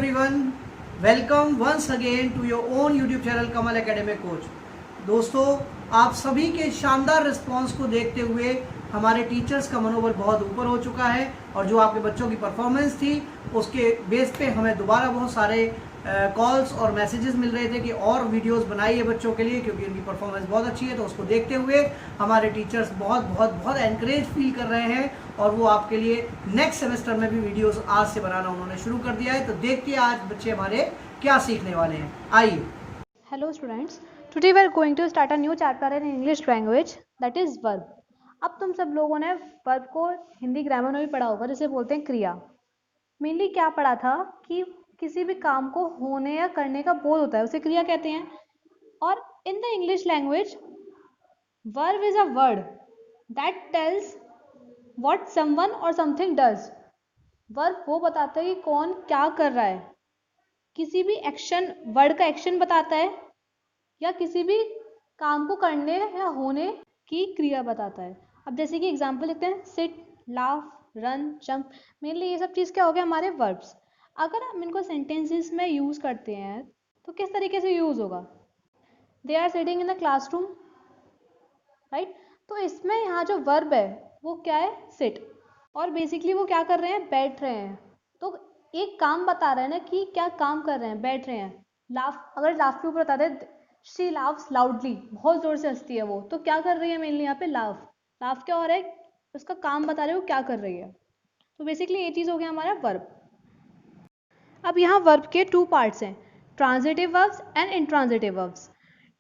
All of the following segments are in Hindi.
everyone, welcome once again to your own YouTube channel Kamal academic coach. दोस्तों, आप सभी के शानदार रिस्पांस को देखते हुए हमारे टीचर्स का मनोबल बहुत ऊपर हो चुका है और जो आपके बच्चों की परफॉर्मेंस थी उसके बेस पे हमें दोबारा बहुत सारे कॉल्स और मैसेजेस मिल रहे थे कि और वीडियोस बनाइए बच्चों के लिए, क्योंकि उनकी परफॉर्मेंस बहुत अच्छी है। तो उसको देखते हुए हमारे टीचर्स बहुत बहुत बहुत एनकरेज फील कर रहे हैं और वो आपके लिए नेक्स्ट सेमेस्टर में भी वीडियोस आज से बनाना उन्होंने शुरू कर दिया है। तो देखिए आज बच्चे हमारे क्या सीखने वाले हैं, आइए। Hello students, today we are going to start a new chapter in English language, that is verb. अब तुम सब लोगों ने verb को हिंदी ग्रामर में भी पढ़ा होगा, जिसे बोलते हैं क्रिया। मेनली क्या पढ़ा था कि किसी भी काम को होने या करने का बोध होता है, उसे क्रिया कहते हैं। और in the English language verb is a word that tells what someone or something does. verb वो बताता है कि कौन क्या कर रहा है, किसी भी एक्शन, वर्ड का एक्शन बताता है या किसी भी काम को करने या होने की क्रिया बताता है। अब जैसे कि एग्जाम्पल लिखते हैं, sit, laugh, run, jump. Mainly ये सब चीज़ क्या हो गया, हमारे वर्ब्स। अगर हम इनको सेंटेंसेस में यूज़ करते हैं तो किस तरीके से यूज़ होगा? They are sitting in the classroom, right. तो इसमें यहाँ जो वर्ब है वो क्या है, सिट। और बेसिकली वो क्या कर रहे हैं, बैठ रहे हैं। तो एक काम बता रहे हैं ना कि क्या काम कर रहे हैं, बैठ रहे हैं। लाफ, अगर लाफ के ऊपर बता दे, शी लाफ्स लाउडली, बहुत जोर से हंसती है वो, तो क्या कर रही है मेनली यहाँ पे, लाफ। लाफ क्या हो रहा है, उसका काम बता रहे हो क्या कर रही है। तो बेसिकली ये चीज़ हो गया हमारा वर्ब। अब यहाँ वर्ब के टू पार्ट्स हैं, transitive verbs and intransitive verbs.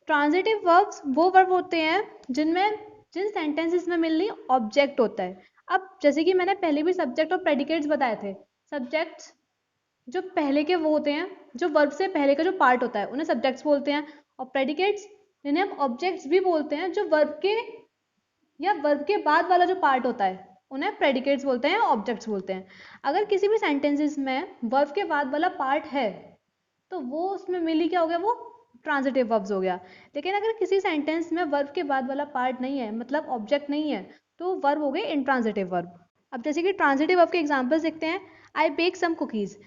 Transitive verbs वो वर्ब होते हैं जिन सेंटेंसेस में मेनली ऑब्जेक्ट होता है। अब जैसे कि मैंने पहले भी सब्जेक्ट और प्रेडिकेट्स बताए थे। सब्जेक्ट्स जो पहले के वो होते हैं, जो वर्ब से पहले का जो पार्ट होता है उन्हें सब्जेक्ट्स बोलते हैं, और प्रेडिकेट्स जिन्हें हम ऑब्जेक्ट्स भी बोलते हैं, जो वर्ब के या वर्ब के बाद वाला जो पार्ट होता है उन्हें प्रेडिकेट्स बोलते हैं, ऑब्जेक्ट्स बोलते हैं। अगर किसी भी सेंटेंसेस में वर्ब के बाद वाला पार्ट है तो वो उसमें मेनली क्या हो गया, वो ट्रांजिटिव वर्ब्स हो गया। लेकिन अगर किसी सेंटेंस में वर्ब के बाद वाला पार्ट नहीं है, मतलब ऑब्जेक्ट नहीं है, तो वर्ब हो गए इंट्रांजिटिव वर्ब। अब जैसे कि ट्रांजिटिव वर्ब के एग्जांपल्स देखते हैं, आई बेक सम कुकीज़।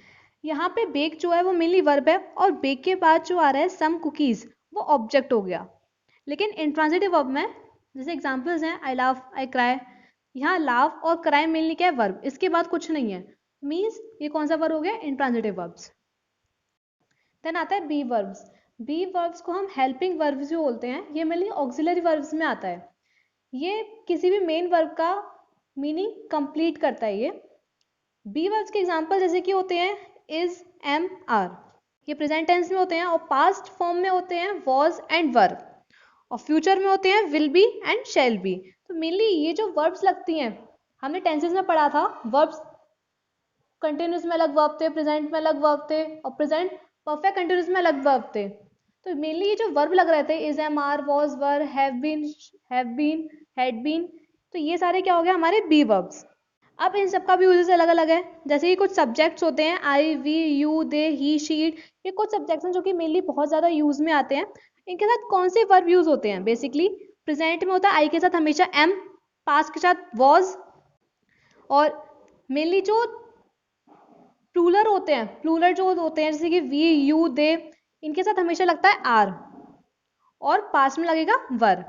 यहाँ पे बेक जो है वो मेनली वर्ब है और बेक के बाद जो आ रहा है सम कुकीज़, वो ऑब्जेक्ट हो गया। लेकिन इंट्रांजिटिव वर्ब में जैसे एग्जांपल्स हैं, आई लाफ, आई क्राई, यहाँ लाफ और क्राई मेनली क्या है, वर्ब, इसके बाद कुछ नहीं है। मीन्स ये कौन सा वर्ब हो गया, इंट्रांजिटिव वर्ब्स। देन आता है बी वर्ब्स। बी वर्ब्स को हम हेल्पिंग वर्ब्स भी बोलते हैं, ये मेनली ऑक्सिलरी वर्ब्स में आता है। ये किसी भी मेन वर्ब का मीनिंग कंप्लीट करता है। ये बी वर्ब्स के एग्जांपल जैसे कि होते हैं इज, एम, आर, ये प्रेजेंट टेंस में होते हैं, और पास्ट फॉर्म में होते हैं वॉज एंड वर, और फ्यूचर में होते हैं will be and shall be. तो मेनली ये जो वर्ब्स लगती हैं, हमने टेंसेस में पढ़ा था, वर्ब्स कंटिन्यूस में अलग वर्ब थे, प्रेजेंट में अलग वर्ब थे, और प्रेजेंट परफेक्ट कंटिन्यूस में अलग वर्ब थे। तो मेनली ये जो वर्ब लग रहे थे, is, am, are, was, were, have been, had been, तो ये सारे क्या हो गया, हमारे बी वर्ब्स। अब इन सबका भी यूजेस अलग अलग है। जैसे कि कुछ सब्जेक्ट्स होते हैं, I, we, you, they, he, she, it, ये कुछ सब्जेक्ट्स हैं जो कि मेनली बहुत ज़्यादा यूज में आते हैं। इनके साथ कौन से वर्ब यूज होते हैं, बेसिकली प्रेजेंट में होता है आई के साथ हमेशा एम, पास्ट के साथ वॉज, और मेनली जो प्लूरल होते हैं, प्लूरल जो होते हैं जैसे कि वी, यू, दे, इनके साथ हमेशा लगता है आर, और पास्ट में लगेगा वर।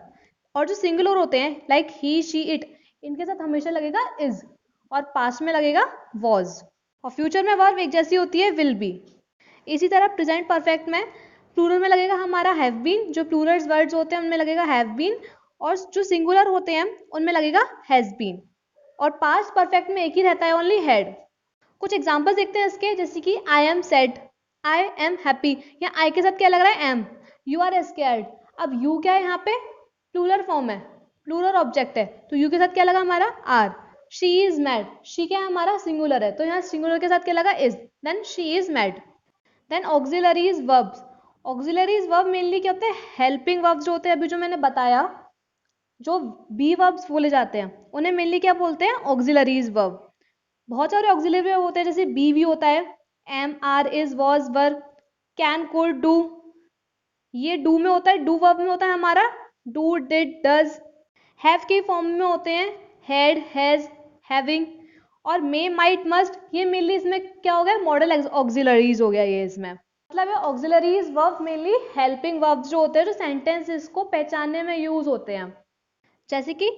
और जो सिंगुलर होते हैं लाइक ही, शी, इट, इनके साथ हमेशा लगेगा इज, और पास्ट में लगेगा वॉज, और फ्यूचर में वर्ब एक जैसी होती है, विल बी। इसी तरह प्रेजेंट परफेक्ट में प्लूरल में लगेगा हमारा हैव बीन, जो प्लूरल वर्ड्स होते हैं उनमें लगेगा हैव बीन, और जो सिंगुलर होते हैं उनमें लगेगा हैज बीन, और पास्ट परफेक्ट में एक ही रहता है, ओनली हैड। कुछ एग्जाम्पल्स देखते हैं इसके, जैसे कि I am sad, I am happy, या आई के साथ क्या लग रहा है, एम। यू आर स्कैर्ड, अब यू क्या है यहाँ पे, प्लूरल फॉर्म है, प्लूरल ऑब्जेक्ट है, तो यू के साथ क्या लगा हमारा, are. She is mad, she क्या है हमारा, सिंगुलर है, तो यहाँ सिंगुलर के साथ क्या लगा, is, then she is mad. Then auxiliaries verbs. Auxiliaries verb mainly क्या होते हैं, हेल्पिंग वर्ब्स जो होते हैं, अभी जो मैंने बताया, जो बी वर्ब्स बोले जाते हैं उन्हें मेनली क्या बोलते हैं, ऑक्सिलरीज वर्ब। बहुत सारे ऑक्सिलरी वर्ब होते हैं, जैसे बी भी होता है, am, are, is, was, were, can, could, do, ये डू में होता है, डू वर्ब में होता है हमारा डू, डिड, डज। हैव के फॉर्म में होते हैं हैड, हैज, हैविंग, और मे, माइट, मस्ट, ये मेनली इसमें क्या हो गया, मॉडल ऑक्सिलरीज हो गया ये इसमें। मतलब है auxiliaries verb mainly helping verbs जो होते हैं, जो सेंटेंसेस को पहचानने में यूज होते हैं। जैसे कि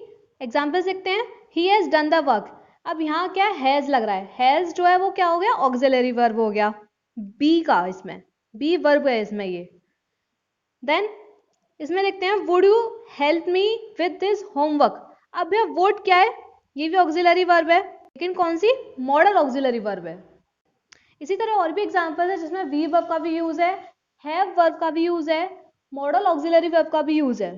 एग्जाम्पल्स देखते हैं, he has done the work. अब यहाँ क्या हैज लग रहा है, हैज जो है वो क्या हो गया, ऑक्सिलरी वर्ब हो गया, बी का, इसमें बी वर्ब है इसमें ये। देन इसमें देखते हैं, would you help me with this homework. अब यह वुड क्या है, ये भी ऑक्सिलरी वर्ब है, लेकिन कौन सी, मॉडल ऑक्सिलरी वर्ब है। इसी तरह और भी एग्जांपल है जिसमें वी वर्ब का भी यूज है, हैव वर्ब का भी यूज है, मॉडल ऑक्सिलरी वर्ब का भी यूज है।